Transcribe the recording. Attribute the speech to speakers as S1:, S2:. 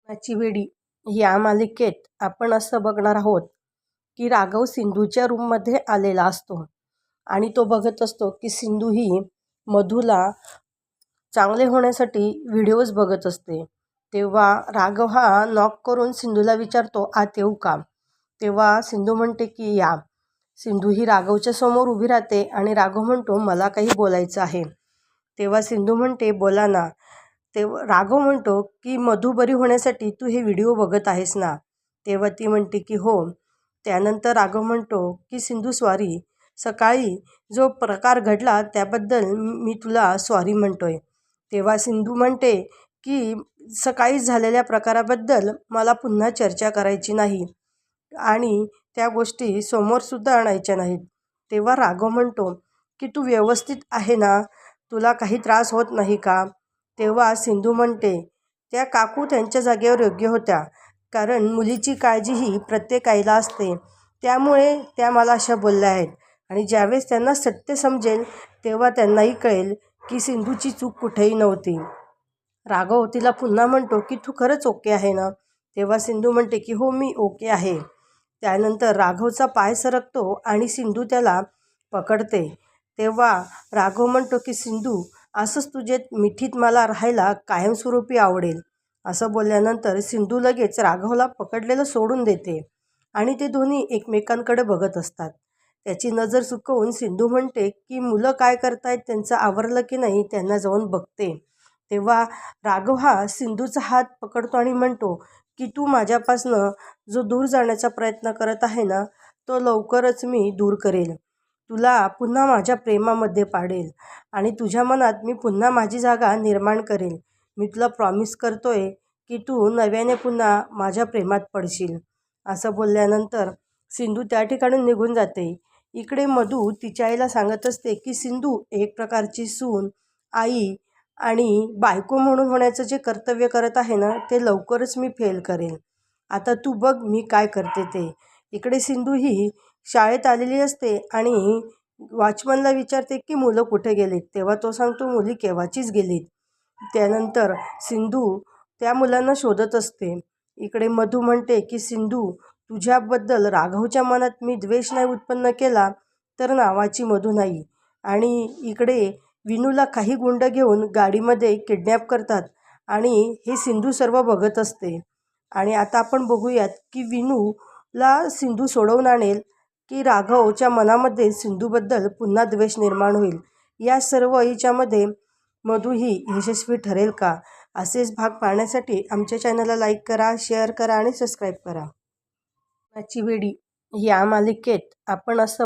S1: ची वेडी या मालिकेत आपण असं बघणार आहोत की राघव सिंधूच्या रूममध्ये आलेला असतो आणि तो बघत असतो की सिंधू ही मधूला चांगले होण्यासाठी व्हिडिओज बघत असते. तेव्हा राघव हा नॉक करून सिंधूला विचारतो, आत येऊ का? तेव्हा सिंधू म्हणते की या. सिंधू ही राघवच्या समोर उभी राहते आणि राघव म्हणतो, मला काही बोलायचं आहे. तेव्हा सिंधू म्हणते, बोला ना. तेव्हा राघव म्हणतो की मधू बरी होण्यासाठी तू हे व्हिडिओ बघत आहेस ना? तेव्हा ती म्हणते की हो. त्यानंतर राघव म्हणतो की सिंधू सॉरी, सकाळी जो प्रकार घडला त्याबद्दल मी तुला सॉरी म्हणतोय. तेव्हा सिंधू म्हणते की सकाळी झालेल्या प्रकाराबद्दल मला पुन्हा चर्चा करायची नाही आणि त्या गोष्टी समोरसुद्धा आणायच्या नाहीत. तेव्हा राघव म्हणतो की तू व्यवस्थित आहे ना? तुला काही त्रास होत नाही का? तेव्हा सिंधू म्हणते, त्या काकू त्यांच्या जागेवर योग्य होत्या, कारण मुलीची काळजी ही प्रत्येक आईला असते. त्यामुळे त्या मला अशा बोलल्या आहेत आणि ज्यावेळेस त्यांना सत्य समजेल तेव्हा त्यांनाही कळेल की सिंधूची चूक कुठेही नव्हती. राघव तिला पुन्हा म्हणतो की तू खरंच ओके आहे ना? तेव्हा सिंधू म्हणते की हो, मी ओके आहे. त्यानंतर राघवचा पाय सरकतो आणि सिंधू त्याला पकडते. तेव्हा राघव म्हणतो की सिंधू, असंच तुझे मिठीत मला राहायला कायमस्वरूपी आवडेल. असं बोलल्यानंतर सिंधू लगेच राघवला पकडलेलं सोडून देते आणि ते दोन्ही एकमेकांकडे बघत असतात. त्याची नजर चुकवून सिंधू म्हणते की मुलं काय करतायत, त्यांचं आवरलं की नाही, त्यांना जाऊन बघते. तेव्हा राघव हा सिंधूचा हात पकडतो आणि म्हणतो की तू माझ्यापासनं जो दूर जाण्याचा प्रयत्न करत आहे ना, तो लवकरच मी दूर करेल. तुला पुन्हा माझ्या प्रेमामध्ये पाडेल आणि तुझ्या मनात मी पुन्हा माझी जागा निर्माण करेल. मी तुला प्रॉमिस करतोय की तू नव्याने पुन्हा माझ्या प्रेमात पडशील. असं बोलल्यानंतर सिंधू त्या ठिकाणून निघून जाते. इकडे मधू तिच्या आईला सांगत असते की सिंधू एक प्रकारची सून, आई आणि बायको म्हणून होण्याचं जे कर्तव्य करत आहे ना, ते लवकरच मी फेल करेल. आता तू बघ मी काय करते ते. इकडे सिंधू ही शाळेत आलेली असते आणि वॉचमनला विचारते की मुलं कुठे गेलीत? तेव्हा तो सांगतो मुली केव्हाचीच गेलीत. त्यानंतर सिंधू त्या मुलांना शोधत असते. इकडे मधू म्हणते की सिंधू, तुझ्याबद्दल राघवच्या मनात मी द्वेष नाही उत्पन्न केला तर नावाची मधू नाही. आणि इकडे विनूला काही गुंड घेऊन गाडीमध्ये किडनॅप करतात आणि हे सिंधू सर्व बघत असते. आणि आता आपण बघूयात की विनूला सिंधू सोडवून आणेल की राघवच्या मनामध्ये सिंधूबद्दल पुन्हा द्वेष निर्माण होईल. या सर्व हिच्यामध्ये मधू ही यशस्वी ठरेल का? असेच भाग पाहण्यासाठी आमच्या चॅनलला लाईक करा, शेअर करा आणि सबस्क्राईब करा. ची वेडी या मालिकेत आपण असं